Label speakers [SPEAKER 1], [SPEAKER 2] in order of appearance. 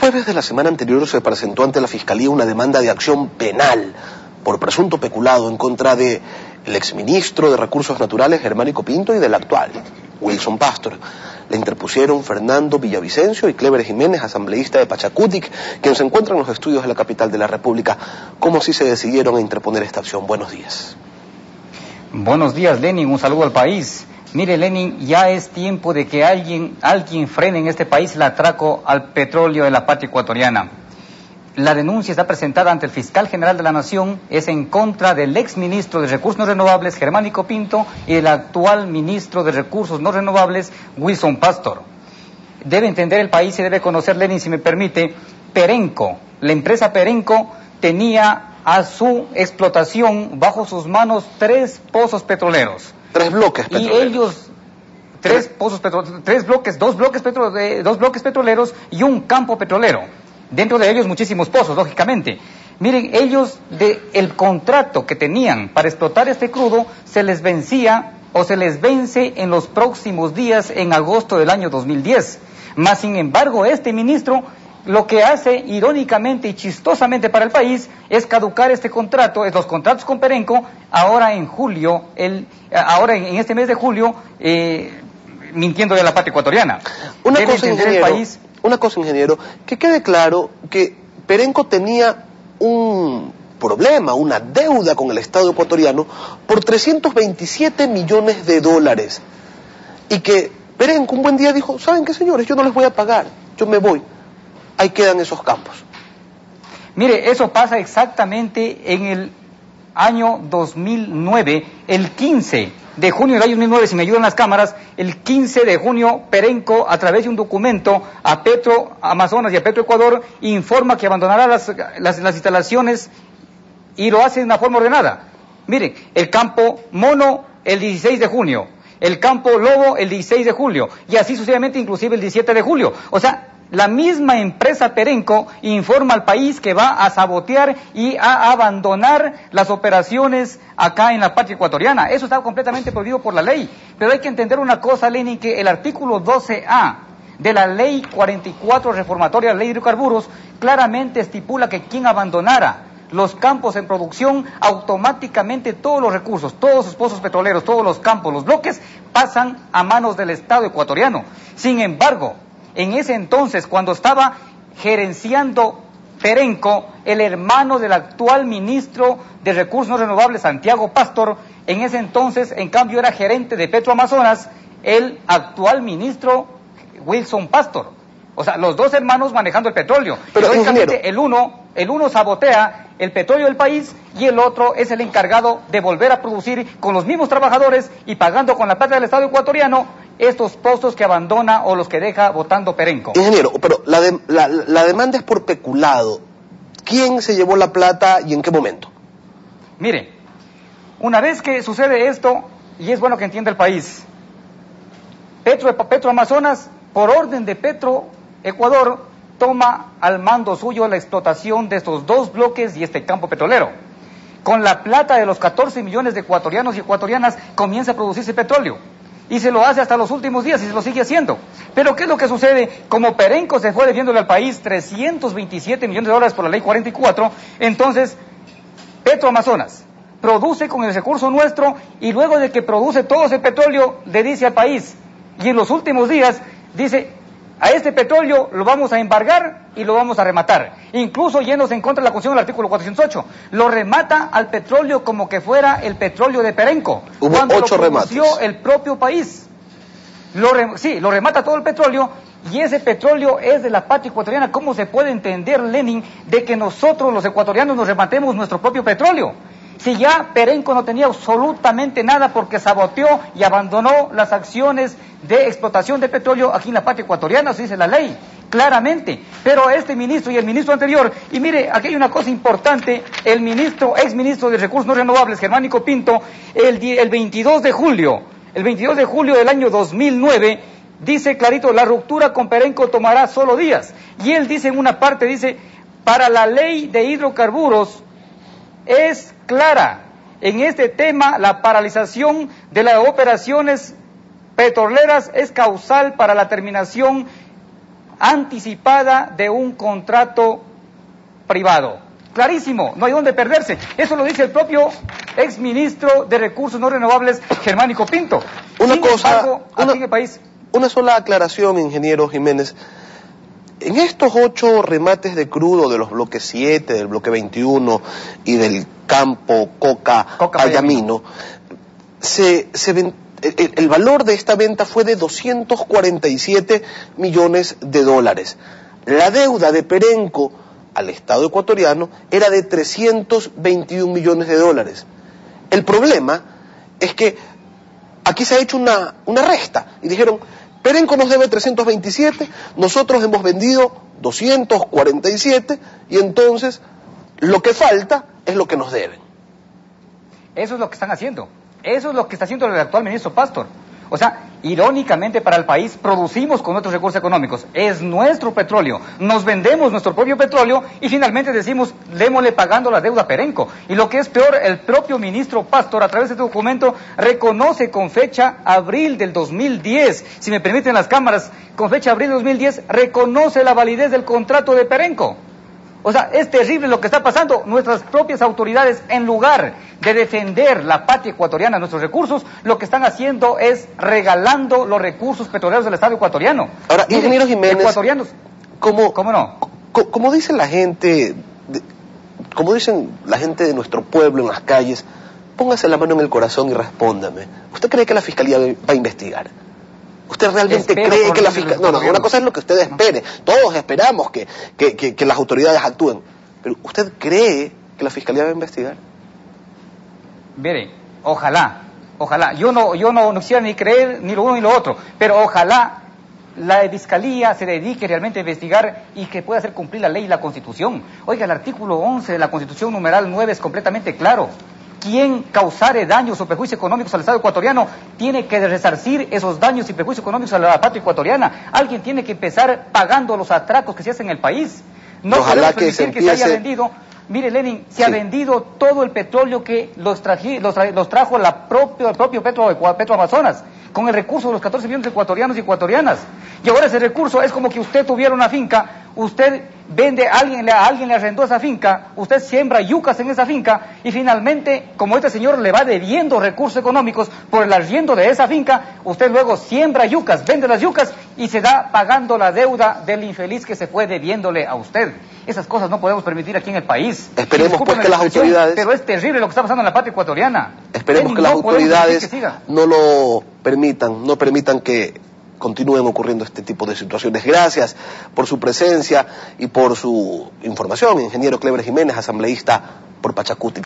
[SPEAKER 1] jueves de la semana anterior se presentó ante la Fiscalía una demanda de acción penal por presunto peculado en contra del exministro de Recursos Naturales Germánico Pinto y del actual, Wilson Pastor. Le interpusieron Fernando Villavicencio y Cleber Jiménez, asambleísta de Pachacutic, quien se encuentra en los estudios de la capital de la República. ¿Cómo así se decidieron a interponer esta acción? Buenos días.
[SPEAKER 2] Buenos días, Lenin. Un saludo al país. Mire, Lenin, ya es tiempo de que alguien frene en este país el atraco al petróleo de la patria ecuatoriana. La denuncia está presentada ante el fiscal general de la Nación, es en contra del exministro de Recursos No Renovables, Germánico Pinto, y del actual ministro de Recursos No Renovables, Wilson Pastor. Debe entender el país y debe conocer, Lenin, si me permite, Perenco, la empresa Perenco tenía a su explotación bajo sus manos 3 pozos petroleros.
[SPEAKER 1] 3 bloques petroleros.
[SPEAKER 2] Y ellos, 3 pozos petroleros, 2 bloques petroleros y un campo petrolero. Dentro de ellos muchísimos pozos, lógicamente. Miren, ellos, el contrato que tenían para explotar este crudo, se les vencía o se les vence en los próximos días, en agosto del año 2010. Mas, sin embargo, este ministro lo que hace irónicamente y chistosamente para el país es caducar este contrato, los contratos con Perenco, ahora en julio, ahora en este mes de julio, mintiendo de la patria ecuatoriana.
[SPEAKER 1] Una cosa, ingeniero, que quede claro que Perenco tenía un problema, una deuda con el Estado ecuatoriano por 327 millones de dólares. Y que Perenco un buen día dijo, ¿saben qué, señores? Yo no les voy a pagar, yo me voy. Ahí quedan esos campos.
[SPEAKER 2] Mire, eso pasa exactamente en el año 2009, el 15 de junio del año 2009, si me ayudan las cámaras, el 15 de junio, Perenco, a través de un documento a Petro Amazonas y a Petro Ecuador, informa que abandonará las instalaciones y lo hace de una forma ordenada. Miren, el campo Mono el 16 de junio, el campo Lobo el 16 de julio, y así sucesivamente, inclusive el 17 de julio. O sea, la misma empresa Perenco informa al país que va a sabotear y a abandonar las operaciones acá en la patria ecuatoriana. Eso está completamente prohibido por la ley. Pero hay que entender una cosa, Lenin, que el artículo 12A de la ley 44 reformatoria de la ley de hidrocarburos claramente estipula que quien abandonara los campos en producción, automáticamente todos los recursos, todos sus pozos petroleros, todos los campos, los bloques, pasan a manos del Estado ecuatoriano. Sin embargo, en ese entonces, cuando estaba gerenciando Perenco, el hermano del actual ministro de Recursos No Renovables, Santiago Pastor, en ese entonces, en cambio, era gerente de Petro Amazonas, el actual ministro Wilson Pastor. O sea, los dos hermanos manejando el petróleo.
[SPEAKER 1] Pero
[SPEAKER 2] lógicamente, el uno sabotea el petróleo del país y el otro es el encargado de volver a producir con los mismos trabajadores y pagando con la plata del Estado ecuatoriano estos pozos que abandona o los que deja botando Perenco.
[SPEAKER 1] Ingeniero, pero la demanda es por peculado. ¿Quién se llevó la plata y en qué momento?
[SPEAKER 2] Mire, una vez que sucede esto, y es bueno que entienda el país, Petro Amazonas, por orden de Petro Ecuador, toma al mando suyo la explotación de estos 2 bloques y este campo petrolero. Con la plata de los 14 millones de ecuatorianos y ecuatorianas comienza a producirse petróleo. Y se lo hace hasta los últimos días y se lo sigue haciendo. Pero ¿qué es lo que sucede? Como Perenco se fue debiéndole al país 327 millones de dólares por la ley 44, entonces Petro Amazonas produce con el recurso nuestro y luego de que produce todo ese petróleo le dice al país, y en los últimos días dice, a este petróleo lo vamos a embargar y lo vamos a rematar. Incluso yéndose en contra de la Constitución del artículo 408. Lo remata al petróleo como que fuera el petróleo de Perenco.
[SPEAKER 1] Hubo 8 remates.
[SPEAKER 2] El propio país. Lo remata todo el petróleo y ese petróleo es de la patria ecuatoriana. ¿Cómo se puede entender, Lenin, de que nosotros los ecuatorianos nos rematemos nuestro propio petróleo? Si ya Perenco no tenía absolutamente nada porque saboteó y abandonó las acciones de explotación de petróleo aquí en la patria ecuatoriana, así dice la ley, claramente. Pero este ministro y el ministro anterior, y mire, aquí hay una cosa importante, el exministro de Recursos No Renovables, Germánico Pinto, el 22 de julio del año 2009, dice clarito, la ruptura con Perenco tomará solo días. Y él dice en una parte, dice, para la ley de hidrocarburos, es clara en este tema, la paralización de las operaciones petroleras es causal para la terminación anticipada de un contrato privado. Clarísimo, no hay dónde perderse. Eso lo dice el propio exministro de Recursos No Renovables, Germánico Pinto. Aquí en el país.
[SPEAKER 1] Una sola aclaración, ingeniero Jiménez. En estos 8 remates de crudo de los bloques 7, del bloque 21 y del campo Coca-Payamino, el valor de esta venta fue de 247 millones de dólares. La deuda de Perenco al Estado ecuatoriano era de 321 millones de dólares. El problema es que aquí se ha hecho una resta y dijeron, Perenco nos debe 327, nosotros hemos vendido 247 y entonces lo que falta es lo que nos deben.
[SPEAKER 2] Eso es lo que están haciendo. Eso es lo que está haciendo el actual ministro Pastor. O sea, irónicamente para el país, producimos con nuestros recursos económicos. Es nuestro petróleo. Nos vendemos nuestro propio petróleo y finalmente decimos, démosle pagando la deuda a Perenco. Y lo que es peor, el propio ministro Pastor, a través de este documento, reconoce con fecha abril del 2010, si me permiten las cámaras, con fecha abril del 2010, reconoce la validez del contrato de Perenco. O sea, es terrible lo que está pasando. Nuestras propias autoridades, en lugar de defender la patria ecuatoriana, nuestros recursos, lo que están haciendo es regalando los recursos petroleros del Estado ecuatoriano.
[SPEAKER 1] Ahora, ingeniero Jiménez,
[SPEAKER 2] ecuatorianos, ¿cómo no?
[SPEAKER 1] Como dicen la gente de nuestro pueblo en las calles, póngase la mano en el corazón y respóndame. ¿Usted cree que la Fiscalía va a investigar? ¿Usted realmente cree que la Fiscalía... No, una cosa es lo que usted espere. Todos esperamos que las autoridades actúen. Pero ¿usted cree que la Fiscalía va a investigar?
[SPEAKER 2] Mire, ojalá. Yo no quisiera ni creer ni lo uno ni lo otro, pero ojalá la Fiscalía se dedique realmente a investigar y que pueda hacer cumplir la ley y la Constitución. Oiga, el artículo 11 de la Constitución numeral 9 es completamente claro. Quien causare daños o perjuicios económicos al Estado ecuatoriano tiene que resarcir esos daños y perjuicios económicos a la patria ecuatoriana. Alguien tiene que empezar pagando los atracos que se hacen en el país. No podemos permitir que se haya vendido. Mire, Lenin, se ha vendido todo el petróleo que los trajo el propio Petro Amazonas, con el recurso de los 14 millones de ecuatorianos y ecuatorianas. Y ahora ese recurso es como que usted tuviera una finca, usted vende, a alguien le arrendó esa finca, usted siembra yucas en esa finca y finalmente, como este señor le va debiendo recursos económicos por el arriendo de esa finca, usted luego siembra yucas, vende las yucas y se da pagando la deuda del infeliz que se fue debiéndole a usted. Esas cosas no podemos permitir aquí en el país.
[SPEAKER 1] Esperemos pues que las autoridades...
[SPEAKER 2] Pero es terrible lo que está pasando en la patria ecuatoriana.
[SPEAKER 1] Esperemos que las autoridades no lo permitan, no permitan que continúen ocurriendo este tipo de situaciones. Gracias por su presencia y por su información, ingeniero Cleber Jiménez, asambleísta por Pachacuti.